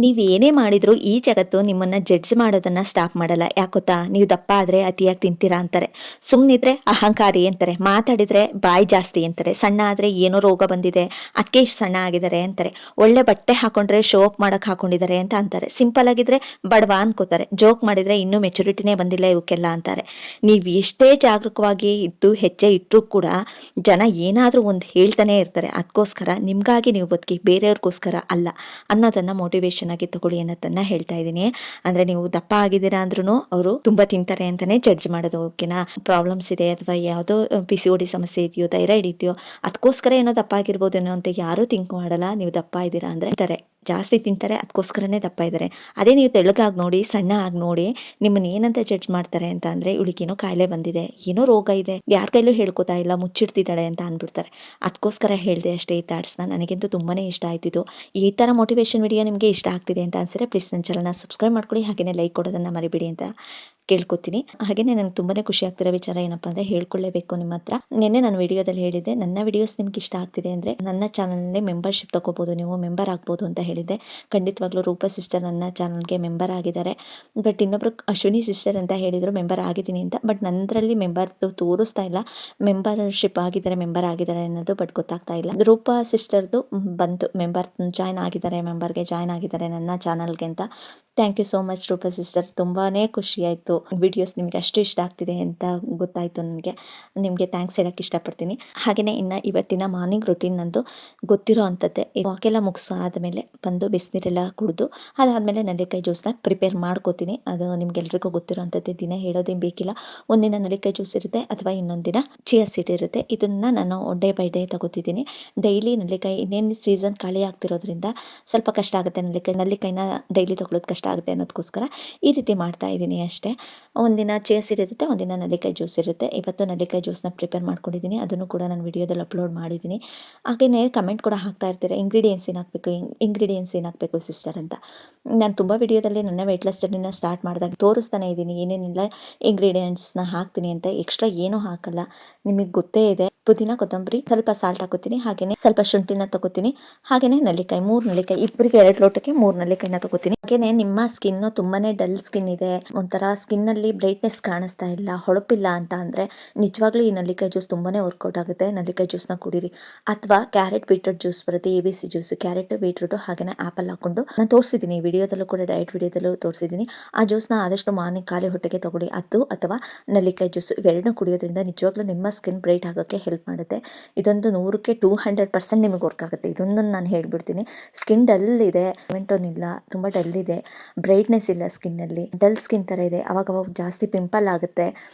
ನೀವೇನೇ ಮಾಡಿದ್ರು ಈ ಜಗತ್ತು ನಿಮ್ಮನ್ನ ಜಡ್ಜ್ ಮಾಡೋದನ್ನ ಸ್ಟಾಪ್ ಮಾಡಲ್ಲ. ಯಾಕ್ ಗೊತ್ತಾ? ನೀವು ದಪ್ಪ ಆದ್ರೆ ಅತಿಯಾಗಿ ತಿಂತೀರಾ ಅಂತಾರೆ. ಸುಮ್ನಿದ್ರೆ ಅಹಂಕಾರಿ ಅಂತಾರೆ. ಮಾತಾಡಿದ್ರೆ ಬಾಯಿ ಜಾಸ್ತಿ ಅಂತಾರೆ. ಸಣ್ಣ ಆದ್ರೆ ಏನೋ ರೋಗ ಬಂದಿದೆ, ಅದಕ್ಕೆ ಇಷ್ಟು ಸಣ್ಣ ಆಗಿದ್ದಾರೆ ಅಂತಾರೆ. ಒಳ್ಳೆ ಬಟ್ಟೆ ಹಾಕೊಂಡ್ರೆ ಶೋ ಅಪ್ ಮಾಡಕ್ ಹಾಕೊಂಡಿದ್ದಾರೆ ಅಂತ ಅಂತಾರೆ. ಸಿಂಪಲ್ ಆಗಿದ್ರೆ ಬಡವ ಅನ್ಕೋತಾರೆ. ಜೋಕ್ ಮಾಡಿದ್ರೆ ಇನ್ನೂ ಮೆಚುರಿಟಿನೇ ಬಂದಿಲ್ಲ ಇವಕ್ಕೆಲ್ಲ ಅಂತಾರೆ. ನೀವು ಎಷ್ಟೇ ಜಾಗರೂಕವಾಗಿ ಇದ್ದು ಹೆಜ್ಜೆ ಇಟ್ಟರೂ ಕೂಡ ಜನ ಏನಾದ್ರೂ ಒಂದು ಹೇಳ್ತಾನೆ ಇರ್ತಾರೆ. ಅದಕ್ಕೋಸ್ಕರ ನಿಮ್ಗಾಗಿ ನೀವು ಬದುಕಿ, ಬೇರೆಯವ್ರಿಗೋಸ್ಕರ ಅಲ್ಲ ಅನ್ನೋದನ್ನ ಮೋಟಿವೇಶನ್ ಆಗಿ ತಗೊಳ್ಳಿ ಅನ್ನೋದನ್ನ ಹೇಳ್ತಾ ಇದ್ದೀನಿ. ಅಂದ್ರೆ ನೀವು ದಪ್ಪ ಆಗಿದ್ದೀರಾ ಅಂದ್ರೂ ಅವರು ತುಂಬಾ ತಿಂತಾರೆ ಅಂತಾನೆ ಜಡ್ಜ್ ಮಾಡೋದು. ಓಕೆನಾ? ಪ್ರಾಬ್ಲಮ್ಸ್ ಇದೆ ಅಥವಾ ಯಾವುದೋ PCOD ಸಮಸ್ಯೆ ಇದೆಯೋ, ಥೈರಾಯ್ಡ್ ಇದೆಯೋ, ಅದಕ್ಕೋಸ್ಕರ ಏನೋ ದಪ್ಪ ಆಗಿರ್ಬೋದೇನೋ ಅಂತ ಯಾರೂ ಥಿಂಕ್ ಮಾಡಲ್ಲ. ನೀವು ದಪ್ಪ ಇದ್ದೀರಾ ಅಂದ್ರೆ ಇದ್ದಾರೆ, ಜಾಸ್ತಿ ತಿಂತಾರೆ, ಅದಕ್ಕೋಸ್ಕರನೇ ದಪ್ಪ ಇದ್ದಾರೆ. ಅದೇ ನೀವು ತೆಳ್ಳಗಾಗಿ ನೋಡಿ, ಸಣ್ಣ ಆಗಿ ನೋಡಿ, ನಿಮ್ಮನ್ನ ಏನಂತ ಜಡ್ಜ್ ಮಾಡ್ತಾರೆ ಅಂತ ಅಂದ್ರೆ ಇವಳಿಗೇನೋ ಕಾಯಿಲೆ ಬಂದಿದೆ, ಏನೋ ರೋಗ ಇದೆ, ಯಾರ ಕೈಲೂ ಹೇಳ್ಕೊತಾ ಇಲ್ಲ, ಮುಚ್ಚಿಡ್ತಿದ್ದಾಳೆ ಅಂತ ಅಂದ್ಬಿಡ್ತಾರೆ. ಅದಕ್ಕೋಸ್ಕರ ಹೇಳಿದೆ ಅಷ್ಟೇ ಈ ಥಾಟ್ಸ್ನ. ನನಗಂತೂ ತುಂಬಾನೇ ಇಷ್ಟ ಆಯ್ತಿದ್ದು. ಈ ಥರ ಮೋಟಿವೇಶನ್ ವಿಡಿಯೋ ನಿಮಗೆ ಇಷ್ಟ ಆಗ್ತಿದೆ ಅಂತ ಅನ್ಸಿದ್ರೆ ಪ್ಲೀಸ್ ನನ್ನ ಚಾನಲ್ನ ಸಬ್ಸ್ಕ್ರೈಬ್ ಮಾಡ್ಕೊಳ್ಳಿ, ಹಾಗೆಯೇ ಲೈಕ್ ಕೊಡೋದನ್ನು ಮರಿಬೇಡಿ ಅಂತ ಕೇಳ್ಕೊತೀನಿ. ಹಾಗೆಯೇ ನನಗೆ ತುಂಬಾನೇ ಖುಷಿ ಆಗ್ತಿರೋ ವಿಚಾರ ಏನಪ್ಪ ಅಂದರೆ ಹೇಳ್ಕೊಳ್ಳೇಬೇಕು ನಿಮ್ಮ ಹತ್ರ. ನಿನ್ನೆ ನಾನು ವಿಡಿಯೋದಲ್ಲಿ ಹೇಳಿದ್ದೆ, ನನ್ನ ವಿಡಿಯೋಸ್ ನಿಮ್ಗೆ ಇಷ್ಟ ಆಗ್ತಿದೆ ಅಂದರೆ ನನ್ನ ಚಾನಲ್ನಲ್ಲಿ ಮೆಂಬರ್ಶಿಪ್ ತಗೋಬೋದು, ನೀವು ಮೆಂಬರ್ ಆಗ್ಬೋದು ಅಂತ ಹೇಳಿದ್ದೆ. ಖಂಡಿತವಾಗ್ಲೂ ರೂಪಾ ಸಿಸ್ಟರ್ ನನ್ನ ಚಾನಲ್ಗೆ ಮೆಂಬರ್ ಆಗಿದ್ದಾರೆ. ಬಟ್ ಇನ್ನೊಬ್ರು ಅಶ್ವಿನಿ ಸಿಸ್ಟರ್ ಅಂತ ಹೇಳಿದರು ಮೆಂಬರ್ ಆಗಿದ್ದೀನಿ ಅಂತ. ಬಟ್ ನನ್ನದ್ರಲ್ಲಿ ಮೆಂಬರ್ದು ತೋರಿಸ್ತಾ ಇಲ್ಲ, ಮೆಂಬರ್ಶಿಪ್ ಆಗಿದ್ದಾರೆ, ಮೆಂಬರ್ ಆಗಿದ್ದಾರೆ ಅನ್ನೋದು. ಬಟ್ ಗೊತ್ತಾಗ್ತಾ ಇಲ್ಲ. ರೂಪಾ ಸಿಸ್ಟರ್ದು ಬಂತು ಮೆಂಬರ್ ಜಾಯ್ನ್ ಆಗಿದ್ದಾರೆ, ಮೆಂಬರ್ಗೆ ಜಾಯ್ನ್ ಆಗಿದ್ದಾರೆ ನನ್ನ ಚಾನಲ್ಗೆ ಅಂತ. Thank you so much Roopa sister. ತುಂಬಾ ಖುಷಿ ಆಯಿತು. ವಿಡಿಯೋಸ್ ನಿಮಗೆ ಅಷ್ಟು ಇಷ್ಟ ಆಗ್ತಿದೆ ಅಂತ ಗೊತ್ತಾಯಿತು ನನಗೆ. ನಿಮಗೆ ಥ್ಯಾಂಕ್ಸ್ ಹೇಳೋಕ್ಕೆ ಇಷ್ಟಪಡ್ತೀನಿ. ಹಾಗೆಯೇ ಇನ್ನು ಇವತ್ತಿನ ಮಾರ್ನಿಂಗ್ ರೊಟೀನ್ ನಂದು ಗೊತ್ತಿರೋ ಅಂಥದ್ದೇ. ವಾಕೆಲ್ಲ ಮುಗಿಸೋ ಆದಮೇಲೆ ಬಂದು ಬಿಸಿನೀರೆಲ್ಲ ಕುಡಿದು ಅದಾದಮೇಲೆ ನೆಲ್ಲಿಕಾಯಿ ಜ್ಯೂಸನ್ನ ಪ್ರಿಪೇರ್ ಮಾಡ್ಕೋತೀನಿ. ಅದು ನಿಮ್ಗೆಲ್ರಿಗೂ ಗೊತ್ತಿರೋ ಅಂಥದ್ದೇ, ದಿನ ಹೇಳೋದೇನು ಬೇಕಿಲ್ಲ. ಒಂದಿನ ನೆಲ್ಲಿಕಾಯಿ ಜ್ಯೂಸ್ ಇರುತ್ತೆ ಅಥವಾ ಇನ್ನೊಂದು ದಿನ ಚಿಯಾ ಸೀಡ್ ಇರುತ್ತೆ. ಇದನ್ನು ನಾನು ಡೇ ಬೈ ಡೇ ತಗೋತಿದ್ದೀನಿ. ಡೈಲಿ ನೆಲ್ಲಿಕಾಯಿ ಇನ್ನೇನು ಸೀಸನ್ ಖಾಲಿ ಆಗ್ತಿರೋದ್ರಿಂದ ಸ್ವಲ್ಪ ಕಷ್ಟ ಆಗುತ್ತೆ. ನೆಲ್ಲಿಕಾಯಿನ ಡೈಲಿ ತೊಗೊಳೋದು ಕಷ್ಟ ಆಗುತ್ತೆ ಅನ್ನೋದಕ್ಕೋಸ್ಕರ ಈ ರೀತಿ ಮಾಡ್ತಾ ಇದ್ದೀನಿ ಅಷ್ಟೇ. ಒಂದಿನ ಚಿಯಾ ಸೀಡ್ ಇರುತ್ತೆ, ಒಂದಿನ ನೆಲ್ಲಿಕಾಯಿ ಜ್ಯೂಸ್ ಇರುತ್ತೆ. ಇವತ್ತು ನೆಲ್ಲಿಕಾಯಿ ಜ್ಯೂಸನ್ನ ಪ್ರಿಪೇರ್ ಮಾಡ್ಕೊಂಡಿದ್ದೀನಿ. ಅದನ್ನು ಕೂಡ ನಾನು ವಿಡಿಯೋದಲ್ಲಿ ಅಪ್ಲೋಡ್ ಮಾಡಿದ್ದೀನಿ. ಹಾಗೆಯೇ ಕಮೆಂಟ್ ಕೂಡ ಹಾಕ್ತಾ ಇರ್ತೀರ, ಇಂಗ್ರೀಡಿಯೆಂಟ್ಸ್ ಏನಾಗಬೇಕು ಸಿಸ್ಟರ್ ಅಂತ. ನಾನು ತುಂಬ ವಿಡಿಯೋದಲ್ಲಿ ನನ್ನ ವೆಯ್ಟ್ ಲಾಸ್ ಜರ್ನಿನ ಸ್ಟಾರ್ಟ್ ಮಾಡಿದಾಗ ತೋರಿಸ್ತಾನೆ ಇದ್ದೀನಿ ಏನೇನೆಲ್ಲ ಇಂಗ್ರೀಡಿಯೆಂಟ್ಸ್ನ ಹಾಕ್ತೀನಿ ಅಂತ. ಎಕ್ಸ್ಟ್ರಾ ಏನೂ ಹಾಕಲ್ಲ, ನಿಮಗೆ ಗೊತ್ತೇ ಇದೆ. ಪುದೀನ, ಕೊತ್ತಂಬರಿ, ಸ್ವಲ್ಪ ಸಾಲ್ಟ್ ಹಾಕೋತೀನಿ, ಹಾಗೆಯೇ ಸ್ವಲ್ಪ ಶುಂಠಿನ ತಗೋತೀನಿ, ಹಾಗೆಯೇ ನೆಲ್ಲಿಕಾಯಿ 3 ನೆಲ್ಲಿಕಾಯಿ, ಇಬ್ಬರಿಗೆ 2 ಲೋಟಕ್ಕೆ 3 ನೆಲ್ಲಿಕಾಯಿನ ತಗೋತೀನಿ. ಹಾಗೆಯೇ ನಿಮ್ಮ ಸ್ಕಿನ್ನು ತುಂಬಾನೇ ಡಲ್ ಸ್ಕಿನ್ ಇದೆ, ಒಂಥರ ಸ್ಕಿನ್ನಲ್ಲಿ ಬ್ರೈಟ್ನೆಸ್ ಕಾಣಿಸ್ತಾ ಇಲ್ಲ, ಹೊಳಪಿಲ್ಲ ಅಂತ ಅಂದರೆ ನಿಜವಾಗ್ಲೂ ಈ ನೆಲ್ಲಿಕಾಯಿ ಜ್ಯೂಸ್ ತುಂಬಾನೇ ವರ್ಕೌಟ್ ಆಗುತ್ತೆ. ನೆಲ್ಲಿಕಾಯಿ ಜ್ಯೂಸ್ನ ಕುಡೀರಿ. ಅಥವಾ ಕ್ಯಾರೆಟ್ ಬೀಟ್ರೂಟ್ ಜ್ಯೂಸ್ ಬರುತ್ತೆ, ABC ಜ್ಯೂಸ್, ಕ್ಯಾರೆಟ್ ಬೀಟ್ರೂಟ್ ಹಾಗೆಯೇ ಆ್ಯಪಲ್ ಹಾಕೊಂಡು ನಾನು ತೋರಿಸಿದ್ದೀನಿ ವಿಡಿಯೋದಲ್ಲೂ ಕೂಡ, ಡಯಟ್ ವಿಡಿಯೋದಲ್ಲೂ ತೋರಿಸಿದ್ದೀನಿ. ಆ ಜ್ಯೂಸ್ನ ಆದಷ್ಟು ಮಾರ್ನಿಂಗ್ ಖಾಲಿ ಹೊಟ್ಟೆಗೆ ತಗೊಳ್ಳಿ. ಅದು ಅಥವಾ ನೆಲ್ಲಿಕಾಯಿ ಜ್ಯೂಸ್ ಇವೆರಡನ್ನೂ ಕುಡಿಯೋದ್ರಿಂದ ನಿಜವಾಗ್ಲೂ ನಿಮ್ಮ ಸ್ಕಿನ್ ಬ್ರೈಟ್ ಆಗೋಕ್ಕೆ ಹೆಲ್ಪ್ ಮಾಡುತ್ತೆ. ಇದೊಂದು 100ಕ್ಕೆ 200% ನಿಮಗೆ ವರ್ಕ್ ಆಗುತ್ತೆ. ಇದೊಂದು ನಾನು ಹೇಳ್ಬಿಡ್ತೀನಿ. ಸ್ಕಿನ್ ಡಲ್ ಇದೆ, ಮೆಂಟೋನ್ ಇಲ್ಲ, ತುಂಬ ಡಲ್ ಇದೆ, ಬ್ರೈಟ್ನೆಸ್ ಇಲ್ಲ ಸ್ಕಿನ್ನಲ್ಲಿ, ಡಲ್ ಸ್ಕಿನ್ ಥರ ಇದೆ, ಅವಾಗ ಜಾಸ್ತಿ ಪಿಂಪಲ್ ಆಗುತ್ತೆ,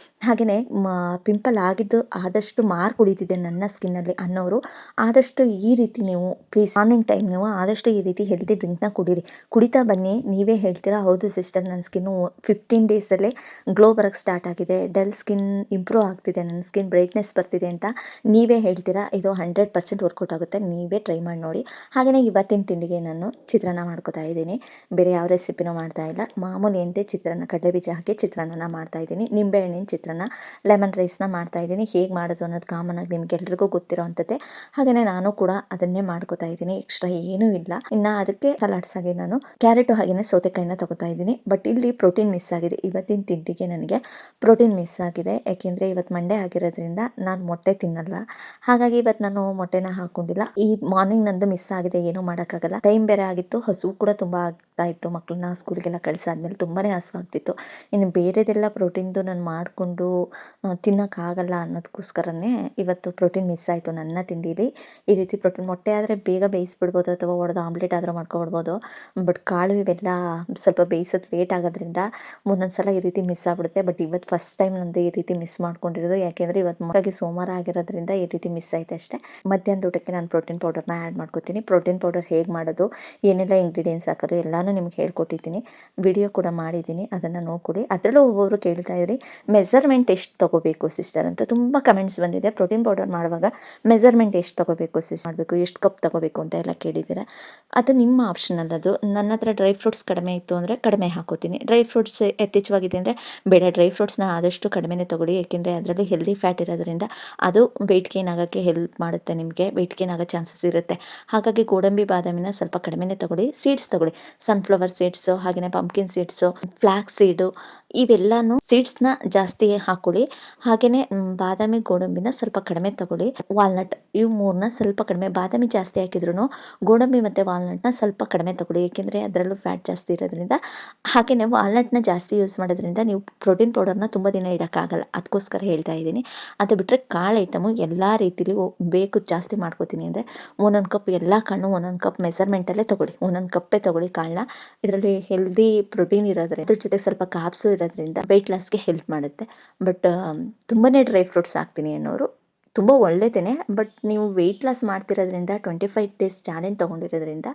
ಹಾಗೆಯೇ ಪಿಂಪಲ್ ಆಗಿದ್ದು ಆದಷ್ಟು ಮಾರ್ಕ್ ಉಳಿತಿದೆ ನನ್ನ ಸ್ಕಿನ್ನಲ್ಲಿ ಅನ್ನೋರು ಆದಷ್ಟು ಈ ರೀತಿ ನೀವು ಪ್ಲೀಸ್ ಮಾರ್ನಿಂಗ್ ಟೈಮ್ ನೀವು ಆದಷ್ಟು ಈ ರೀತಿ ಹೆಲ್ದಿ ಡ್ರಿಂಕ್ನ ಕುಡಿತಾ ಬನ್ನಿ. ನೀವೇ ಹೇಳ್ತೀರಾ, ಹೌದು ಸಿಸ್ಟರ್ ನನ್ನ ಸ್ಕಿನ್ನು 15 ಡೇಸಲ್ಲೇ ಗ್ಲೋ ಬರೋಕ್ಕೆ ಸ್ಟಾರ್ಟ್ ಆಗಿದೆ, ಡಲ್ ಸ್ಕಿನ್ ಇಂಪ್ರೂವ್ ಆಗ್ತಿದೆ, ನನ್ನ ಸ್ಕಿನ್ ಬ್ರೈಟ್ನೆಸ್ ಬರ್ತಿದೆ ಅಂತ ನೀವೇ ಹೇಳ್ತೀರಾ. ಇದು 100% ವರ್ಕೌಟ್ ಆಗುತ್ತೆ. ನೀವೇ ಟ್ರೈ ಮಾಡಿ ನೋಡಿ. ಹಾಗೆಯೇ ಇವತ್ತಿನ ತಿಂಡಿಗೆ ನಾನು ಚಿತ್ರಾನ್ನ ಮಾಡ್ಕೋತಾ ಇದ್ದೀನಿ. ಬೇರೆ ಯಾವ ರೆಸಿಪಿನೂ ಮಾಡ್ತಾ ಇಲ್ಲ, ಮಾಮೂಲಿ ಎಂತೆ ಚಿತ್ರಾನ್ನ, ಕಡಲೆ ಬೀಜ ಹಾಕಿ ಚಿತ್ರಾನ್ನ ಮಾಡ್ತಾ ಇದ್ದೀನಿ. ನಿಂಬೆಹಣ್ಣಿನ ಚಿತ್ರಾನ್ನ, ಲೆಮನ್ ರೈಸ್ನ ಮಾಡ್ತಾ ಇದ್ದೀನಿ. ಹೇಗೆ ಮಾಡೋದು ಅನ್ನೋದು ಕಾಮನ್ ಆಗಿ ನಿಮ್ಗೆಲ್ರಿಗೂ ಗೊತ್ತಿರೋ ಅಂಥದ್ದೇ. ಹಾಗೆಯೇ ನಾನು ಕೂಡ ಅದನ್ನೇ ಮಾಡ್ಕೋತಾ ಇದ್ದೀನಿ. ಎಕ್ಸ್ಟ್ರಾ ಏನೂ ಇಲ್ಲ. ಇನ್ನು ಅದಕ್ಕೆ ಸಲಾಡ್ಸ್ ಆಗಿ ನಾನು ಕ್ಯಾರೆಟು ಹಾಗೆಯೇ ಸೌತೆಕಾಯಿನ ತಗೋತಾ ಇದ್ದೀನಿ. ಬಟ್ ಇಲ್ಲಿ ಪ್ರೋಟೀನ್ ಮಿಸ್ ಆಗಿದೆ. ಇವತ್ತಿನ ತಿಂಡಿಗೆ ನನಗೆ ಪ್ರೋಟೀನ್ ಮಿಸ್ ಆಗಿದೆ. ಯಾಕೆಂದರೆ ಇವತ್ತು ಮಂಡೇ ಆಗಿರೋದ್ರಿಂದ ನಾನು ಮೊಟ್ಟೆ ತಿನ್ನಲ್ಲ. ಹಾಗಾಗಿ ಇವತ್ತು ನಾನು ಮೊಟ್ಟೆನ ಹಾಕೊಂಡಿಲ್ಲ. ಈ ಮಾರ್ನಿಂಗ್ ನಂದು ಮಿಸ್ ಆಗಿದೆ, ಏನೂ ಮಾಡೋಕ್ಕಾಗಲ್ಲ. ಟೈಮ್ ಬೇರೆ ಆಗಿತ್ತು, ಹಸು ಕೂಡ ತುಂಬ ಆಗ್ತಾ ಇತ್ತು. ಮಕ್ಕಳನ್ನ ಸ್ಕೂಲ್ಗೆಲ್ಲ ಕಳಿಸಾದ್ಮೇಲೆ ತುಂಬಾ ಹಸುವಾಗ್ತಿತ್ತು. ಇನ್ನು ಬೇರೆದೆಲ್ಲ ಪ್ರೋಟೀನ್ದು ನಾನು ಮಾಡಿಕೊಂಡು ತಿನ್ನೋಕ್ಕಾಗಲ್ಲ ಅನ್ನೋದಕ್ಕೋಸ್ಕರನೇ ಇವತ್ತು ಪ್ರೋಟೀನ್ ಮಿಸ್ ಆಯಿತು ನನ್ನ ತಿಂಡೀಲಿ. ಈ ರೀತಿ ಪ್ರೋಟೀನ್ ಮೊಟ್ಟೆ ಆದರೆ ಬೇಗ ಬೇಯಿಸ್ಬಿಡ್ಬೋದು ಅಥವಾ ಒಡೆದು ಆಮ್ಲೆಟ್ ಆದರೂ ಮಾಡ್ಕೊಬಿಡ್ಬೋದು. ಬಟ್ ಕಾಳು ಇವೆಲ್ಲ ಸ್ವಲ್ಪ ಬೇಯಿಸೋದು ಲೇಟ್ ಆಗೋದ್ರಿಂದ ಒಂದೊಂದು ಸಲ ಈ ರೀತಿ ಮಿಸ್ ಆಗಿಬಿಡುತ್ತೆ. ಬಟ್ ಇವತ್ತು ಫಸ್ಟ್ ಟೈಮ್ ನಂದು ಈ ರೀತಿ ಮಿಸ್ ಮಾಡ್ಕೊಂಡಿರೋದು. ಯಾಕೆಂದರೆ ಇವತ್ತು ಮಕ್ಕಳಿಗೆ ಸೋಮವಾರ ಆಗಿರೋದ್ರಿಂದ ಈ ರೀತಿ ಮಿಸ್ ಆಯ್ತು ಅಷ್ಟೇ. ಮಧ್ಯಾಹ್ನದ ಊಟಕ್ಕೆ ನಾನು ಪ್ರೋಟೀನ್ ಪೌಡರ್ನ ಆ್ಯಡ್ ಮಾಡ್ಕೊತೀನಿ. ಪ್ರೋಟೀನ್ ಪೌಡರ್ ಹೇಗೆ ಮಾಡೋದು, ಏನೆಲ್ಲ ಇಂಗ್ರೀಡಿಯೆಂಟ್ಸ್ ಹಾಕೋದು ಎಲ್ಲನೂ ನಿಮ್ಗೆ ಹೇಳ್ಕೊಟ್ಟಿದ್ದೀನಿ. ವಿಡಿಯೋ ಕೂಡ ಮಾಡಿದ್ದೀನಿ, ಅದನ್ನು ನೋಡ್ಕೊಡಿ. ಅದರಲ್ಲೂ ಒಬ್ಬೊಬ್ಬರು ಕೇಳ್ತಾ ಇದ್ರಿ ಮೆಜರ್ಮೆಂಟ್ ಎಷ್ಟು ತೊಗೋಬೇಕು ಸಿಸ್ಟರ್ ಅಂತ ತುಂಬ ಕಮೆಂಟ್ಸ್ ಬಂದಿದೆ. ಪ್ರೋಟೀನ್ ಪೌಡರ್ ಮಾಡುವಾಗ ಮೆಜರ್ಮೆಂಟ್ ಎಷ್ಟು ತೊಗೋಬೇಕು ಮಾಡಬೇಕು, ಎಷ್ಟು ಕಪ್ ತೊಗೋಬೇಕು ಅಂತ ಎಲ್ಲ ಕೇಳಿದ್ದೀರ. ಅದು ನಿಮ್ಮ ಆಪ್ಷನಲ್. ಅದು ನನ್ನ ಹತ್ರ ಡ್ರೈ ಫ್ರೂಟ್ಸ್ ಕಡಿಮೆ ಇತ್ತು ಅಂದರೆ ಕಡಿಮೆ ಹಾಕೋತೀನಿ. ಡ್ರೈ ಫ್ರೂಟ್ಸ್ ಯಥೇಚ್ಛವಾಗಿದೆ ಅಂದರೆ ಬೇಡ, ಡ್ರೈ ಫ್ರೂಟ್ಸ್ನ ಆದಷ್ಟು ಕಡಿಮೆನೇ ತೊಗೊಳ್ಳಿ. ಏಕೆಂದರೆ ಅದರಲ್ಲಿ ಹೆಲ್ದಿ ಫ್ಯಾಟ್ ಇರೋದ್ರಿಂದ ಅದು ವೆಯ್ಟ್ ಗೇನ್ ಆಗೋಕ್ಕೆ ಹೆಲ್ಪ್ ಮಾಡುತ್ತೆ. ನಿಮಗೆ ವೆಯ್ಟ್ ಗೇನ್ ಆಗೋ ಚಾನ್ಸಸ್ ಇರುತ್ತೆ. ಹಾಗಾಗಿ ಗೋಡಂಬಿ ಬಾದಾಮಿನ ಸ್ವಲ್ಪ ಕಡಿಮೆನೇ ತೊಗೊಳ್ಳಿ. ಸೀಡ್ಸ್ ತೊಗೊಳ್ಳಿ, ಸನ್ಫ್ಲವರ್ ಸೀಡ್ಸು, ಹಾಗೆಯೇ ಪಂಪ್ಕಿನ್ ಸೀಡ್ಸು, ಫ್ಲಾಕ್ಸ್ ಸೀಡು ಇವೆಲ್ಲನೂ ಸೀಡ್ಸ್‌ನ ಜಾಸ್ತಿ ಹಾಕೊಳ್ಳಿ. ಹಾಗೆಯೇ ಬಾದಾಮಿ, ಗೋಡಂಬಿನ ಸ್ವಲ್ಪ ಕಡಿಮೆ ತಗೊಳ್ಳಿ. ವಾಲ್ನಟ್ ಇವು 3ನ್ನ ಸ್ವಲ್ಪ ಕಡಿಮೆ, ಬಾದಾಮಿ ಜಾಸ್ತಿ ಹಾಕಿದ್ರೂ ಗೋಡಂಬಿ ಮತ್ತು ವಾಲ್ನಟ್‌ನ ಸ್ವಲ್ಪ ಕಡಿಮೆ ತಗೊಳ್ಳಿ. ಏಕೆಂದರೆ ಅದರಲ್ಲೂ ಫ್ಯಾಟ್ ಜಾಸ್ತಿ ಇರೋದ್ರಿಂದ. ಹಾಗೆಯೇ ವಾಲ್ನಟ್‌ನ ಜಾಸ್ತಿ ಯೂಸ್ ಮಾಡೋದ್ರಿಂದ ನೀವು ಪ್ರೋಟೀನ್ ಪೌಡರ್‌ನ ತುಂಬ ದಿನ ಇಡೋಕ್ಕಾಗಲ್ಲ. ಅದಕ್ಕೋಸ್ಕರ ಹೇಳ್ತಾ ಇದ್ದೀನಿ. ಅದು ಬಿಟ್ಟರೆ ಕಾಳು ಐಟಮು ಎಲ್ಲ ರೀತಿಲಿ ಬೇಕು ಜಾಸ್ತಿ ಮಾಡ್ಕೋತೀನಿ ಅಂದರೆ ಒಂದೊಂದು ಕಪ್ ಎಲ್ಲ ಕಾಳನ್ನೂ ಒಂದೊಂದು ಕಪ್ ಮೆಸರ್ಮೆಂಟಲ್ಲೇ ತೊಗೊಳ್ಳಿ. ಒಂದೊಂದು ಕಪ್ಪೇ ತೊಗೊಳ್ಳಿ ಕಾಳನ್ನ. ಇದರಲ್ಲಿ ಹೆಲ್ದಿ ಪ್ರೋಟೀನ್ ಇರೋದ್ರಿಂದ ಅದ್ರ ಜೊತೆಗೆ ಸ್ವಲ್ಪ ಕಾರ್ಬ್ಸು ಇರೋದ್ರಿಂದ ವೆಯ್ಟ್ ಲಾಸ್ಗೆ ಹೆಲ್ಪ್ ಮಾಡುತ್ತೆ. ಬಟ್ ತುಂಬಾ ಡ್ರೈ ಫ್ರೂಟ್ಸ್ ಹಾಕ್ತೀನಿ ಅನ್ನೋರು ತುಂಬ ಒಳ್ಳೆಯದೇ. ಬಟ್ ನೀವು ವೆಯ್ಟ್ ಲಾಸ್ ಮಾಡ್ತಿರೋದ್ರಿಂದ 25 ಡೇಸ್ ಚಾಲೆಂಜ್ ತೊಗೊಂಡಿರೋದ್ರಿಂದ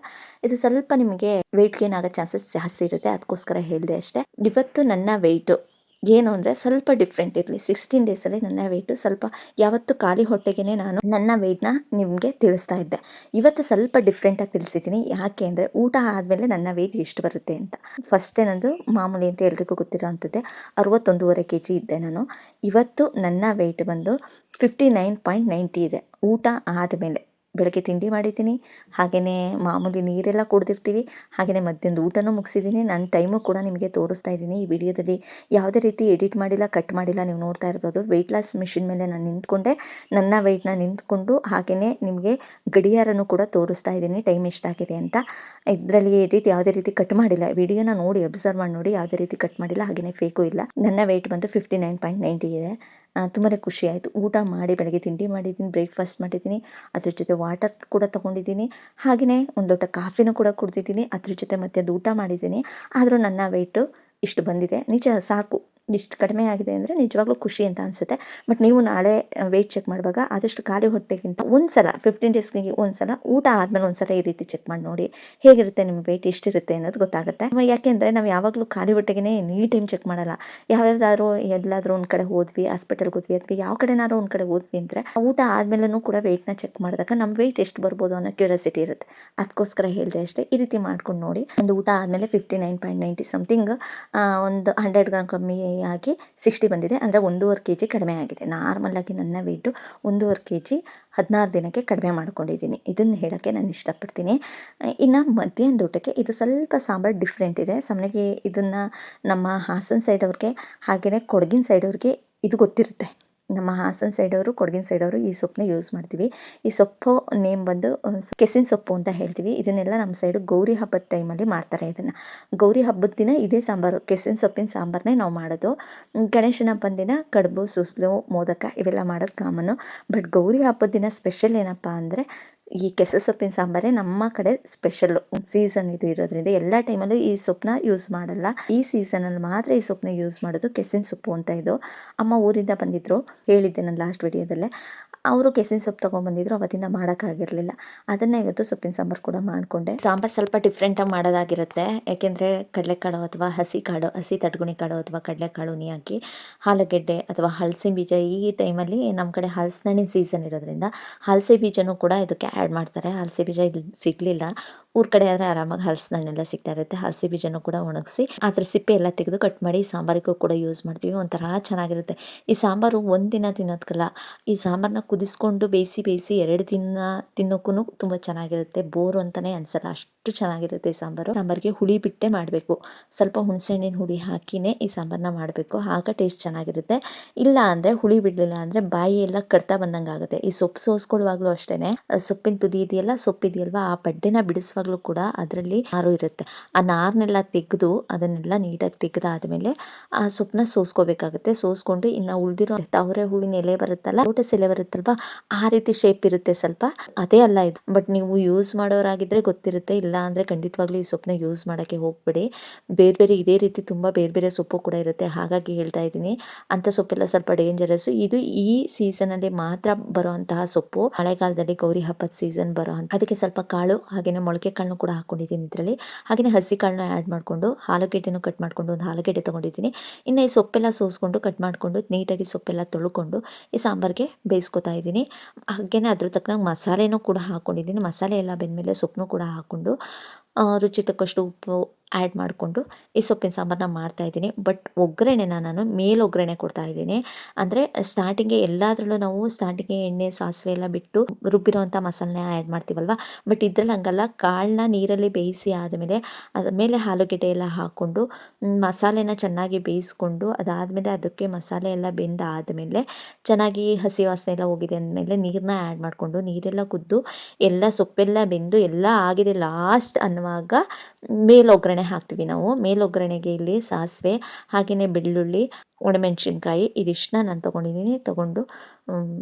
ಇದು ಸ್ವಲ್ಪ ನಿಮಗೆ ವೆಯ್ಟ್ ಗೇನ್ ಆಗೋ ಚಾನ್ಸಸ್ ಜಾಸ್ತಿ ಇರುತ್ತೆ. ಅದಕ್ಕೋಸ್ಕರ ಹೇಳಿದೆ ಅಷ್ಟೇ. ಇವತ್ತು ನನ್ನ ವೆಯ್ಟು ಏನು ಅಂದರೆ ಸ್ವಲ್ಪ ಡಿಫ್ರೆಂಟ್ ಇರಲಿ. 16 ಡೇಸಲ್ಲಿ ನನ್ನ ವೆಯ್ಟು ಸ್ವಲ್ಪ ಯಾವತ್ತು ಖಾಲಿ ಹೊಟ್ಟೆಗೆ ನಾನು ನನ್ನ ವೆಯ್ಟ್ನ ನಿಮಗೆ ತಿಳಿಸ್ತಾ ಇದ್ದೆ. ಇವತ್ತು ಸ್ವಲ್ಪ ಡಿಫ್ರೆಂಟಾಗಿ ತಿಳಿಸಿದ್ದೀನಿ. ಯಾಕೆ ಅಂದರೆ ಊಟ ಆದಮೇಲೆ ನನ್ನ ವೆಯ್ಟ್ ಎಷ್ಟು ಬರುತ್ತೆ ಅಂತ. ಫಸ್ಟ್ ಏನಂದು ಮಾಮೂಲಿ ಅಂತ ಎಲ್ರಿಗೂ ಗೊತ್ತಿರೋ ಅಂಥದ್ದೇ 61.5 kg ಇದ್ದೆ ನಾನು. ಇವತ್ತು ನನ್ನ ವೆಯ್ಟ್ ಬಂದು 59.90 ಇದೆ. ಊಟ ಆದಮೇಲೆ ಬೆಳಗ್ಗೆ ತಿಂಡಿ ಮಾಡಿದ್ದೀನಿ, ಹಾಗೆಯೇ ಮಾಮೂಲಿ ನೀರೆಲ್ಲ ಕುಡ್ದಿರ್ತೀವಿ, ಹಾಗೆಯೇ ಮಧ್ಯಾಹ್ನದ ಊಟನೂ ಮುಗಿಸಿದ್ದೀನಿ. ನನ್ನ ಟೈಮು ಕೂಡ ನಿಮಗೆ ತೋರಿಸ್ತಾ ಇದ್ದೀನಿ. ಈ ವಿಡಿಯೋದಲ್ಲಿ ಯಾವುದೇ ರೀತಿ ಎಡಿಟ್ ಮಾಡಿಲ್ಲ, ಕಟ್ ಮಾಡಿಲ್ಲ. ನೀವು ನೋಡ್ತಾ ಇರ್ಬೋದು ವೆಯ್ಟ್ ಲಾಸ್ ಮಿಷಿನ್ ಮೇಲೆ ನಾನು ನಿಂತ್ಕೊಂಡೆ ನನ್ನ ವೆಯ್ಟ್ನ ನಿಂತ್ಕೊಂಡು ಹಾಗೆಯೇ ನಿಮಗೆ ಗಡಿಯಾರನೂ ಕೂಡ ತೋರಿಸ್ತಾ ಇದ್ದೀನಿ ಟೈಮ್ ಎಷ್ಟಾಗಿದೆ ಅಂತ. ಇದರಲ್ಲಿ ಎಡಿಟ್ ಯಾವುದೇ ರೀತಿ ಕಟ್ ಮಾಡಿಲ್ಲ. ವಿಡಿಯೋನ ನೋಡಿ ಅಬ್ಸರ್ವ್ ಮಾಡಿ ನೋಡಿ, ಯಾವುದೇ ರೀತಿ ಕಟ್ ಮಾಡಿಲ್ಲ, ಹಾಗೆಯೇ ಫೇಕು ಇಲ್ಲ. ನನ್ನ ವೆಯ್ಟ್ ಬಂದು 59.90 ಇದೆ. ತುಂಬಾ ಖುಷಿ ಆಯಿತು. ಊಟ ಮಾಡಿ ಬೆಳಗ್ಗೆ ತಿಂಡಿ ಮಾಡಿದ್ದೀನಿ, ಬ್ರೇಕ್ಫಾಸ್ಟ್ ಮಾಡಿದ್ದೀನಿ, ಅದ್ರ ಜೊತೆ ವಾಟರ್ ಕೂಡ ತೊಗೊಂಡಿದ್ದೀನಿ, ಹಾಗೆಯೇ ಒಂದು ಲೋಟ ಕಾಫಿನೂ ಕೂಡ ಕುಡ್ದಿದ್ದೀನಿ, ಅದ್ರ ಜೊತೆ ಮಧ್ಯಾಹ್ನದ ಊಟ ಮಾಡಿದ್ದೀನಿ. ಆದರೂ ನನ್ನ ವೆಯ್ಟು ಇಷ್ಟು ಬಂದಿದೆ. ನಿಜ ಸಾಕು. ಇಷ್ಟು ಕಡಿಮೆ ಆಗಿದೆ ಅಂದರೆ ನಿಜವಾಗ್ಲೂ ಖುಷಿ ಅಂತ ಅನಿಸುತ್ತೆ. ಬಟ್ ನೀವು ನಾಳೆ ವೆಯ್ಟ್ ಚೆಕ್ ಮಾಡುವಾಗ ಆದಷ್ಟು ಖಾಲಿ ಹೊಟ್ಟೆಗಿಂತ ಒಂದು ಸಲ 15 ಡೇಸ್ಗೆ ಒಂದು ಸಲ ಊಟ ಆದಮೇಲೆ ಒಂದು ಸಲ ಈ ರೀತಿ ಚೆಕ್ ಮಾಡಿ ನೋಡಿ, ಹೇಗಿರುತ್ತೆ ನಿಮ್ಮ ವೆಯ್ಟ್ ಎಷ್ಟಿರುತ್ತೆ ಅನ್ನೋದು ಗೊತ್ತಾಗುತ್ತೆ. ಯಾಕೆಂದರೆ ನಾವು ಯಾವಾಗಲೂ ಖಾಲಿ ಹೊಟ್ಟೆಗೆ ಎನಿ ಟೈಮ್ ಚೆಕ್ ಮಾಡಲ್ಲ. ಯಾವ್ದಾದ್ರು ಎಲ್ಲಾದರೂ ಒಂದು ಕಡೆ ಹೋದ್ವಿ, ಹಾಸ್ಪಿಟಲ್ಗೆ ಹೋದ್ವಿ, ಅಥವಾ ಯಾವ ಕಡೆನಾದ್ರು ಒಂದು ಕಡೆ ಹೋದ್ವಿ ಅಂದರೆ ಊಟ ಆದಮೇಲೂ ಕೂಡ ವೆಯ್ಟ್ನ ಚೆಕ್ ಮಾಡಿದಾಗ ನಮ್ಮ ವೆಯ್ಟ್ ಎಷ್ಟು ಬರ್ಬೋದು ಅನ್ನೋ ಕ್ಯೂರಿಯಾಸಿಟಿ ಇರುತ್ತೆ. ಅದಕ್ಕೋಸ್ಕರ ಹೇಳಿದೆ ಅಷ್ಟೇ. ಈ ರೀತಿ ಮಾಡ್ಕೊಂಡು ನೋಡಿ. ಒಂದು ಊಟ ಆದಮೇಲೆ 59.90 ಸಮಥಿಂಗ್, ಒಂದು 100 ಗ್ರಾಮ್ ಕಮ್ಮಿ ಆಗಿ 60 ಬಂದಿದೆ. ಅಂದರೆ 1.5 kg ಕಡಿಮೆ ಆಗಿದೆ. ನಾರ್ಮಲಾಗಿ ನನ್ನ ವೆಯ್ಟು 1.5 kg 16 ದಿನಕ್ಕೆ ಕಡಿಮೆ ಮಾಡ್ಕೊಂಡಿದ್ದೀನಿ. ಇದನ್ನು ಹೇಳೋಕ್ಕೆ ನಾನು ಇಷ್ಟಪಡ್ತೀನಿ. ಇನ್ನು ಮಧ್ಯಾಹ್ನದ ಊಟಕ್ಕೆ ಇದು ಸ್ವಲ್ಪ ಸಾಂಬಾರು ಡಿಫ್ರೆಂಟ್ ಇದೆ. ಸಾಮಾನ್ಯವಾಗಿ ಇದನ್ನು ನಮ್ಮ ಹಾಸನ ಸೈಡವ್ರಿಗೆ ಹಾಗೆಯೇ ಕೊಡಗಿನ ಸೈಡವ್ರಿಗೆ ಇದು ಗೊತ್ತಿರುತ್ತೆ. ನಮ್ಮ ಹಾಸನ ಸೈಡವರು, ಕೊಡಗಿನ ಸೈಡವರು ಈ ಸೊಪ್ಪನ್ನ ಯೂಸ್ ಮಾಡ್ತೀವಿ. ಈ ಸೊಪ್ಪು ನೇಮ್ ಬಂದು ಕೆಸಿನ ಸೊಪ್ಪು ಅಂತ ಹೇಳ್ತೀವಿ. ಇದನ್ನೆಲ್ಲ ನಮ್ಮ ಸೈಡು ಗೌರಿ ಹಬ್ಬದ ಟೈಮಲ್ಲಿ ಮಾಡ್ತಾರೆ. ಇದನ್ನು ಗೌರಿ ಹಬ್ಬದ ದಿನ ಇದೇ ಸಾಂಬಾರು, ಕೆಸಿನ ಸೊಪ್ಪಿನ ಸಾಂಬಾರನ್ನೇ ನಾವು ಮಾಡೋದು. ಗಣೇಶನ ಹಬ್ಬದ ದಿನ ಕಡುಬು, ಸೂಸ್ಲು, ಮೋದಕ ಇವೆಲ್ಲ ಮಾಡೋದು ಕಾಮನು. ಬಟ್ ಗೌರಿ ಹಬ್ಬದ ದಿನ ಸ್ಪೆಷಲ್ ಏನಪ್ಪ ಅಂದರೆ ಈ ಕೆಸರು ಸೊಪ್ಪಿನ ಸಾಂಬಾರೇ ನಮ್ಮ ಕಡೆ ಸ್ಪೆಷಲ್ಲು. ಸೀಸನ್ ಇದು ಇರೋದ್ರಿಂದ ಎಲ್ಲ ಟೈಮಲ್ಲೂ ಈ ಸೊಪ್ಪನ್ನ ಯೂಸ್ ಮಾಡಲ್ಲ. ಈ ಸೀಸನಲ್ಲಿ ಮಾತ್ರ ಈ ಸೊಪ್ಪನ್ನ ಯೂಸ್ ಮಾಡೋದು. ಕೆಸಿನ ಸೊಪ್ಪು ಅಂತ ಇದು. ಅಮ್ಮ ಊರಿಂದ ಬಂದಿದ್ದರು, ಹೇಳಿದ್ದೆ ನಾನು ಲಾಸ್ಟ್ ವಿಡಿಯೋದಲ್ಲೇ. ಅವರು ಕೆಸಿನ ಸೊಪ್ಪು ತೊಗೊಂಬಂದಿದ್ರು, ಅವತ್ತಿಂದ ಮಾಡೋಕ್ಕಾಗಿರಲಿಲ್ಲ. ಅದನ್ನು ಇವತ್ತು ಸೊಪ್ಪಿನ ಸಾಂಬಾರು ಕೂಡ ಮಾಡಿಕೊಂಡೆ. ಸಾಂಬಾರು ಸ್ವಲ್ಪ ಡಿಫ್ರೆಂಟಾಗಿ ಮಾಡೋದಾಗಿರುತ್ತೆ. ಯಾಕೆಂದರೆ ಕಡಲೆಕಾಳು ಅಥವಾ ಹಸಿ ಕಾಳು, ಹಸಿ ತಟ್ಗುಣಿ ಕಾಳು ಅಥವಾ ಕಡಲೆಕಾಳು ಹಾಕಿ, ಆಲೂಗೆಡ್ಡೆ ಅಥವಾ ಹಲಸಿನ ಬೀಜ, ಈ ಟೈಮಲ್ಲಿ ನಮ್ಮ ಕಡೆ ಹಲಸಿನಣ್ಣಿನ ಸೀಸನ್ ಇರೋದ್ರಿಂದ ಹಲಸೆ ಬೀಜನೂ ಕೂಡ ಇದಕ್ಕೆ ಆ್ಯಡ್ ಮಾಡ್ತಾರೆ. ಹಲಸೆ ಬೀಜ ಇಲ್ಲಿ ಸಿಗಲಿಲ್ಲ. ಊರ ಕಡೆ ಆದರೆ ಆರಾಮಾಗಿ ಹಲಸಿನ ಹಣ್ಣೆಲ್ಲ ಸಿಗ್ತಾ ಇರುತ್ತೆ. ಹಲಸೆ ಬೀಜನೂ ಕೂಡ ಒಣಗಿಸಿ ಅದ್ರ ಸಿಪ್ಪೆ ಎಲ್ಲ ತೆಗೆದು ಕಟ್ ಮಾಡಿ ಸಾಂಬಾರಿಗೂ ಕೂಡ ಯೂಸ್ ಮಾಡ್ತೀವಿ. ಒಂಥರ ಚೆನ್ನಾಗಿರುತ್ತೆ. ಈ ಸಾಂಬಾರು ಒಂದಿನ ತಿನ್ನೋದಕ್ಕಲ್ಲ, ಈ ಸಾಂಬಾರನ್ನ ಕುದಿಸ್ಕೊಂಡು ಬೇಯಿಸಿ 2 ದಿನ ತಿನ್ನೋಕ್ಕೂ ತುಂಬ ಚೆನ್ನಾಗಿರುತ್ತೆ. ಬೋರು ಅಂತಲೇ ಅನಿಸಲ್ಲ, ಅಷ್ಟು ಚೆನ್ನಾಗಿರುತ್ತೆ ಈ ಸಾಂಬಾರು. ಸಾಂಬಾರಿಗೆ ಹುಳಿ ಬಿಟ್ಟೆ ಮಾಡಬೇಕು. ಸ್ವಲ್ಪ ಹುಣಸೆಹಣ್ಣಿನ ಹುಳಿ ಹಾಕಿಯೇ ಈ ಸಾಂಬಾರನ್ನ ಮಾಡಬೇಕು, ಆಗ ಟೇಸ್ಟ್ ಚೆನ್ನಾಗಿರುತ್ತೆ. ಇಲ್ಲ ಅಂದರೆ ಹುಳಿ ಬಿಡಲಿಲ್ಲ ಅಂದರೆ ಬಾಯಿ ಎಲ್ಲ ಕಡ್ತಾ ಬಂದಂಗೆ ಆಗುತ್ತೆ. ಈ ಸೊಪ್ಪು ಸೋಸ್ಕೊಳ್ಳುವಾಗಲೂ ಅಷ್ಟೇ, ಸೊಪ್ಪಿನ ತುದಿ ಇದೆಯಲ್ಲ, ಸೊಪ್ಪಿದೆಯಲ್ವಾ, ಆ ಬಡ್ಡೆನ ಬಿಡಿಸುವಾಗಲೂ ಕೂಡ ಅದರಲ್ಲಿ ನಾರು ಇರುತ್ತೆ. ಆ ನಾರನ್ನೆಲ್ಲ ತೆಗೆದು ಅದನ್ನೆಲ್ಲ ನೀಟಾಗಿ ತೆಗೆದಾದ್ಮೇಲೆ ಆ ಸೊಪ್ಪನ್ನ ಸೋಸ್ಕೋಬೇಕಾಗುತ್ತೆ. ಸೋಸ್ಕೊಂಡು ಇನ್ನು ಉಳಿದಿರೋ ಅವರೆ ಹೂವಿನ ಎಲೆ ಬರುತ್ತಲ್ಲ, ಲೋಟಸ್ ಎಲೆ ಬರುತ್ತಲ್ವಾ, ಆ ರೀತಿ ಶೇಪ್ ಇರುತ್ತೆ ಸ್ವಲ್ಪ. ಅದೇ ಅಲ್ಲ ಇದು. ಬಟ್ ನೀವು ಯೂಸ್ ಮಾಡೋರಾಗಿದ್ದರೆ ಗೊತ್ತಿರುತ್ತೆ, ಇಲ್ಲ ಅಂದರೆ ಖಂಡಿತವಾಗ್ಲೂ ಈ ಸೊಪ್ಪನ್ನ ಯೂಸ್ ಮಾಡೋಕ್ಕೆ ಹೋಗಬೇಡಿ. ಬೇರೆ ಇದೇ ರೀತಿ ತುಂಬ ಬೇರೆ ಸೊಪ್ಪು ಕೂಡ ಇರುತ್ತೆ, ಹಾಗಾಗಿ ಹೇಳ್ತಾ ಇದ್ದೀನಿ. ಅಂಥ ಸೊಪ್ಪೆಲ್ಲ ಸ್ವಲ್ಪ ಡೇಂಜರಸ್ಸು. ಇದು ಈ ಸೀಸನಲ್ಲಿ ಮಾತ್ರ ಬರುವಂತಹ ಸೊಪ್ಪು. ಮಳೆಗಾಲದಲ್ಲಿ ಗೌರಿ ಹಬ್ಬದ ಸೀಸನ್ ಬರೋ ಅಂತ. ಅದಕ್ಕೆ ಸ್ವಲ್ಪ ಕಾಳು ಹಾಗೆಯೇ ಮೊಳಕೆ ಕಾಳನ್ನು ಕೂಡ ಹಾಕೊಂಡಿದ್ದೀನಿ ಇದರಲ್ಲಿ. ಹಾಗೆಯೇ ಹಸಿ ಕಾಳನ್ನ ಆ್ಯಡ್ ಮಾಡಿಕೊಂಡು ಆಲೂಗೆಡ್ಡೆನೂ ಕಟ್ ಮಾಡಿಕೊಂಡು ಒಂದು ಆಲೂಗೆಡ್ಡೆ ತೊಗೊಂಡಿದ್ದೀನಿ. ಇನ್ನು ಈ ಸೊಪ್ಪೆಲ್ಲ ಸೋಸ್ಕೊಂಡು ಕಟ್ ಮಾಡಿಕೊಂಡು ನೀಟಾಗಿ ಸೊಪ್ಪೆಲ್ಲ ತೊಳ್ಕೊಂಡು ಈ ಸಾಂಬಾರಿಗೆ ಬೇಯಿಸ್ಕೊತಾ ಇದ್ದೀನಿ. ಹಾಗೆಯೇ ಅದ್ರ ತಕ್ಕನಾಗಿ ಮಸಾಲೆನೂ ಕೂಡ ಹಾಕ್ಕೊಂಡಿದ್ದೀನಿ. ಮಸಾಲೆ ಎಲ್ಲ ಬೆಂದಮೇಲೆ ಸೊಪ್ಪನ್ನು ಕೂಡ ಹಾಕ್ಕೊಂಡು ರುಚಿ ತಕ್ಕಷ್ಟು ಉಪ್ಪು ಆ್ಯಡ್ ಮಾಡಿಕೊಂಡು ಈ ಸೊಪ್ಪಿನ ಸಾಂಬಾರನ್ನ ಮಾಡ್ತಾಯಿದ್ದೀನಿ. ಬಟ್ ಒಗ್ಗರಣೆನ ನಾನು ಮೇಲೊಗ್ಗರಣೆ ಕೊಡ್ತಾಯಿದ್ದೀನಿ. ಅಂದರೆ ಸ್ಟಾರ್ಟಿಂಗ್ಗೆ ಎಲ್ಲದರಲ್ಲೂ ನಾವು ಸ್ಟಾರ್ಟಿಂಗ್ಗೆ ಎಣ್ಣೆ ಸಾಸಿವೆ ಎಲ್ಲ ಬಿಟ್ಟು ರುಬ್ಬಿರೋಂಥ ಮಸಾಲನ್ನ ಆ್ಯಡ್ ಮಾಡ್ತೀವಲ್ವ. ಬಟ್ ಇದ್ರಲ್ಲಿ ಹಂಗಲ್ಲ, ಕಾಳನ್ನ ನೀರಲ್ಲಿ ಬೇಯಿಸಿ ಆದಮೇಲೆ ಅದ್ರ ಮೇಲೆ ಆಲೂಗೆಡ್ಡೆ ಎಲ್ಲ ಹಾಕ್ಕೊಂಡು ಮಸಾಲೆನ ಚೆನ್ನಾಗಿ ಬೇಯಿಸ್ಕೊಂಡು ಅದಾದಮೇಲೆ ಅದಕ್ಕೆ ಮಸಾಲೆ ಎಲ್ಲ ಬೆಂದಾದಮೇಲೆ ಚೆನ್ನಾಗಿ ಹಸಿ ವಾಸನೆ ಎಲ್ಲ ಹೋಗಿದೆ ಅಂದಮೇಲೆ ನೀರನ್ನ ಆ್ಯಡ್ ಮಾಡಿಕೊಂಡು ನೀರೆಲ್ಲ ಕುದ್ದು ಎಲ್ಲ ಸೊಪ್ಪೆಲ್ಲ ಬೆಂದು ಎಲ್ಲ ಆಗಿದೆ ಲಾಸ್ಟ್ ಅನ್ನುವಾಗ ಮೇಲೊಗ್ಗರಣೆ ಹಾಕ್ತೀವಿ ನಾವು. ಮೇಲೊಗ್ಗರಣೆಗೆ ಇಲ್ಲಿ ಸಾಸಿವೆ, ಹಾಗೆಯೇ ಬೆಳ್ಳುಳ್ಳಿ, ಒಣಮೆಣಸಿನ್ಕಾಯಿ ಇದಿಷ್ಟನ್ನ ನಾನು ತೊಗೊಂಡಿದ್ದೀನಿ. ತೊಗೊಂಡು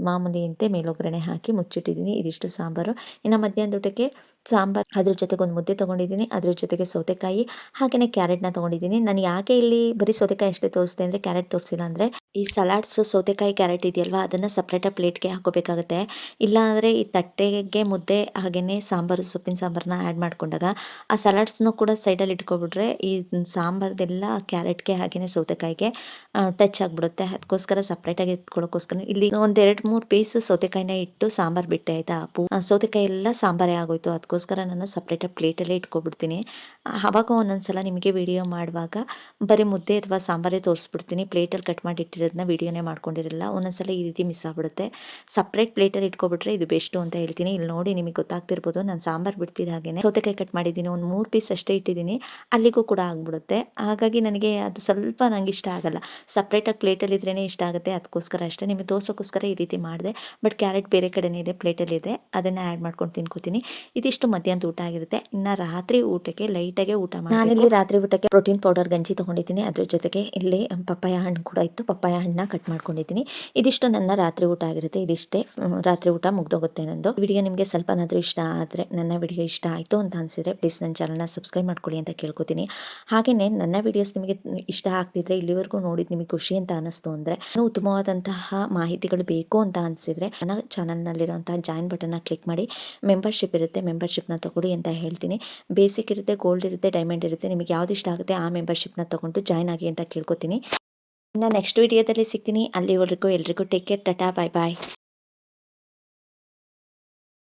ಮಾಮೂಲಿಯಂತೆ ಮೇಲೊಗ್ಗರಣೆ ಹಾಕಿ ಮುಚ್ಚಿಟ್ಟಿದ್ದೀನಿ. ಇದಿಷ್ಟು ಸಾಂಬಾರು. ಇನ್ನು ಮಧ್ಯಾಹ್ನದ ಊಟಕ್ಕೆ ಸಾಂಬಾರು, ಅದ್ರ ಜೊತೆಗೆ ಒಂದು ಮುದ್ದೆ ತೊಗೊಂಡಿದ್ದೀನಿ. ಅದ್ರ ಜೊತೆಗೆ ಸೌತೆಕಾಯಿ ಹಾಗೆಯೇ ಕ್ಯಾರೆಟ್ನ ತೊಗೊಂಡಿದ್ದೀನಿ. ನಾನು ಯಾಕೆ ಇಲ್ಲಿ ಬರೀ ಸೌತೆಕಾಯಿ ಅಷ್ಟೇ ತೋರಿಸ್ದೆ ಅಂದರೆ, ಕ್ಯಾರೆಟ್ ತೋರಿಸಿಲ್ಲ ಅಂದರೆ ಈ ಸಲಾಡ್ಸು ಸೌತೆಕಾಯಿ ಕ್ಯಾರೆಟ್ ಇದೆಯಲ್ವ ಅದನ್ನು ಸಪ್ರೇಟಾಗಿ ಪ್ಲೇಟ್ಗೆ ಹಾಕೋಬೇಕಾಗುತ್ತೆ. ಇಲ್ಲಾಂದರೆ ಈ ತಟ್ಟೆಗೆ ಮುದ್ದೆ ಹಾಗೆಯೇ ಸಾಂಬಾರು, ಸೊಪ್ಪಿನ ಸಾಂಬಾರನ್ನ ಆ್ಯಡ್ ಮಾಡಿಕೊಂಡಾಗ ಆ ಸಲಾಡ್ಸ್ನು ಕೂಡ ಸೈಡಲ್ಲಿ ಇಟ್ಕೊಬಿಟ್ರೆ ಈ ಸಾಂಬಾರ್ದೆಲ್ಲ ಕ್ಯಾರೆಟ್ಗೆ ಹಾಗೆಯೇ ಸೌತೆಕಾಯಿಗೆ ಟಚ್ ಆಗಿಬಿಡುತ್ತೆ. ಅದಕ್ಕೋಸ್ಕರ ಸಪ್ರೇಟಾಗಿ ಇಟ್ಕೊಳ್ಳೋಕ್ಕೋಸ್ಕರ ಇಲ್ಲಿ ಒಂದು 2-3 ಪೀಸ್ ಸೌತೆಕಾಯಿನ ಇಟ್ಟು ಸಾಂಬಾರು ಬಿಟ್ಟೆ ಆಯಿತಾ. ಸೌತೆಕಾಯಿ ಎಲ್ಲ ಸಾಂಬಾರೇ ಆಗೋಯ್ತು. ಅದಕ್ಕೋಸ್ಕರ ನಾನು ಸಪ್ರೇಟಾಗಿ ಪ್ಲೇಟಲ್ಲೇ ಇಟ್ಕೊಬಿಡ್ತೀನಿ. ಆವಾಗ ಒಂದೊಂದ್ಸಲ ನಿಮಗೆ ವಿಡಿಯೋ ಮಾಡುವಾಗ ಬರೀ ಮುದ್ದೆ ಅಥವಾ ಸಾಂಬಾರೇ ತೋರಿಸ್ಬಿಡ್ತೀನಿ. ಪ್ಲೇಟಲ್ಲಿ ಕಟ್ ಮಾಡಿ ಇಟ್ಟಿರೋದನ್ನ ವಿಡಿಯೋನೇ ಮಾಡ್ಕೊಂಡಿರಲ್ಲ. ಒಂದೊಂದ್ಸಲ ಈ ರೀತಿ ಮಿಸ್ ಆಗ್ಬಿಡುತ್ತೆ. ಸಪ್ರೇಟ್ ಪ್ಲೇಟಲ್ಲಿ ಇಟ್ಕೊಬಿಟ್ರೆ ಇದು ಬೆಸ್ಟು ಅಂತ ಹೇಳ್ತೀನಿ. ಇಲ್ಲಿ ನೋಡಿ ನಿಮಗೆ ಗೊತ್ತಾಗ್ತಿರ್ಬೋದು, ನಾನು ಸಾಂಬಾರು ಬಿಡ್ತಿದ್ದ ಹಾಗೆಯೇ ಸೌತೆಕಾಯಿ ಕಟ್ ಮಾಡಿದ್ದೀನಿ. ಒಂದು 3 ಪೀಸ್ ಅಷ್ಟೇ ಇಟ್ಟಿದ್ದೀನಿ. ಅಲ್ಲಿಗೂ ಕೂಡ ಆಗಿಬಿಡುತ್ತೆ. ಹಾಗಾಗಿ ನನಗೆ ಅದು ಸ್ವಲ್ಪ ನಂಗೆ ಇಷ್ಟ ಆಗಲ್ಲ. ಸಪ್ರೇಟಾಗಿ ಪ್ಲೇಟಲ್ಲಿದ್ರೇ ಇಷ್ಟ ಆಗುತ್ತೆ. ಅದಕ್ಕೋಸ್ಕರ ಅಷ್ಟೇ ನಿಮಗೆ ತೋರ್ಸೋಕ್ಕೋಸ್ಕರ ಈ ರೀತಿ ಮಾಡಿದೆ. ಬಟ್ ಕ್ಯಾರೆಟ್ ಬೇರೆ ಕಡೆನೇ ಇದೆ, ಪ್ಲೇಟಲ್ಲಿದೆ. ಅದನ್ನು ಆ್ಯಡ್ ಮಾಡ್ಕೊಂಡು ತಿನ್ಕೋತೀನಿ. ಇದಿಷ್ಟು ಮಧ್ಯಾಹ್ನದ ಊಟ ಆಗಿರುತ್ತೆ. ಇನ್ನು ರಾತ್ರಿ ಊಟಕ್ಕೆ ಲೈಟಾಗೆ ಊಟ ಮಾಡಿ, ನಾನಿಲ್ಲಿ ರಾತ್ರಿ ಊಟಕ್ಕೆ ಪ್ರೋಟೀನ್ ಪೌಡರ್ ಗಂಜಿ ತೊಗೊಂಡಿದ್ದೀನಿ. ಅದ್ರ ಜೊತೆಗೆ ಇಲ್ಲಿ ಪಪ್ಪಾಯ ಹಣ್ಣು ಕೂಡ ಇತ್ತು. ಪಪ್ಪಾಯ ಹಣ್ಣನ್ನ ಕಟ್ ಮಾಡ್ಕೊಂಡಿದ್ದೀನಿ. ಇದಿಷ್ಟು ನನ್ನ ರಾತ್ರಿ ಊಟ ಆಗಿರುತ್ತೆ. ಇದಿಷ್ಟೇ ರಾತ್ರಿ ಊಟ ಮುಗ್ದೋಗುತ್ತೆ ನಂದು. ವಿಡಿಯೋ ನಿಮಗೆ ಸ್ವಲ್ಪನಾದರೂ ಇಷ್ಟ ಆದರೆ, ನನ್ನ ವಿಡಿಯೋ ಇಷ್ಟ ಆಯಿತು ಅಂತ ಅನಿಸಿದರೆ ಪ್ಲೀಸ್ ನನ್ನ ಚಾನಲ್ನ ಸಬ್ಸ್ಕ್ರೈಬ್ ಮಾಡ್ಕೊಳ್ಳಿ ಅಂತ ಕೇಳ್ಕೊತೀನಿ. ಹಾಗೆಯೇ ನನ್ನ ವಿಡಿಯೋಸ್ ನಿಮಗೆ ಇಷ್ಟ ಆಗ್ತಿದ್ರೆ, ಇಲ್ಲಿವರೆಗೂ ನೋಡಿದ್ದು ನಿಮಗೆ ಖುಷಿ ಅಂತ ಅನ್ನಿಸ್ತು ಅಂದರೆ, ಇನ್ನೂ ಉತ್ತಮವಾದಂತಹ ಮಾಹಿತಿಗಳು ಬೇಕು ಅಂತ ಅನಿಸಿದರೆ ನನ್ನ ಚಾನಲ್ನಲ್ಲಿರುವಂತಹ ಜಾಯಿನ್ ಬಟನ್ನ ಕ್ಲಿಕ್ ಮಾಡಿ. ಮೆಂಬರ್ಶಿಪ್ ಇರುತ್ತೆ, ಮೆಂಬರ್ಶಿಪ್ನ ತಗೊಳ್ಳಿ ಅಂತ ಹೇಳ್ತೀನಿ. ಬೇಸಿಕ್ ಇರುತ್ತೆ, ಗೋಲ್ಡ್ ಇರುತ್ತೆ, ಡೈಮಂಡ್ ಇರುತ್ತೆ. ನಿಮಗೆ ಯಾವ್ದು ಇಷ್ಟ ಆಗುತ್ತೆ ಆ ಮೆಂಬರ್ಶಿಪ್ನ ತೊಗೊಂಡು ಜಾಯ್ನ್ ಆಗಿ ಅಂತ ಕೇಳ್ಕೊತೀನಿ. ಇನ್ನು ನೆಕ್ಸ್ಟ್ ವಿಡಿಯೋದಲ್ಲಿ ಸಿಗ್ತೀನಿ. ಅಲ್ಲಿವರೆಗೂ ಎಲ್ರಿಗೂ ಟೇಕ್ ಕೇರ್, ಟಾಟಾ, ಬಾಯ್ ಬಾಯ್.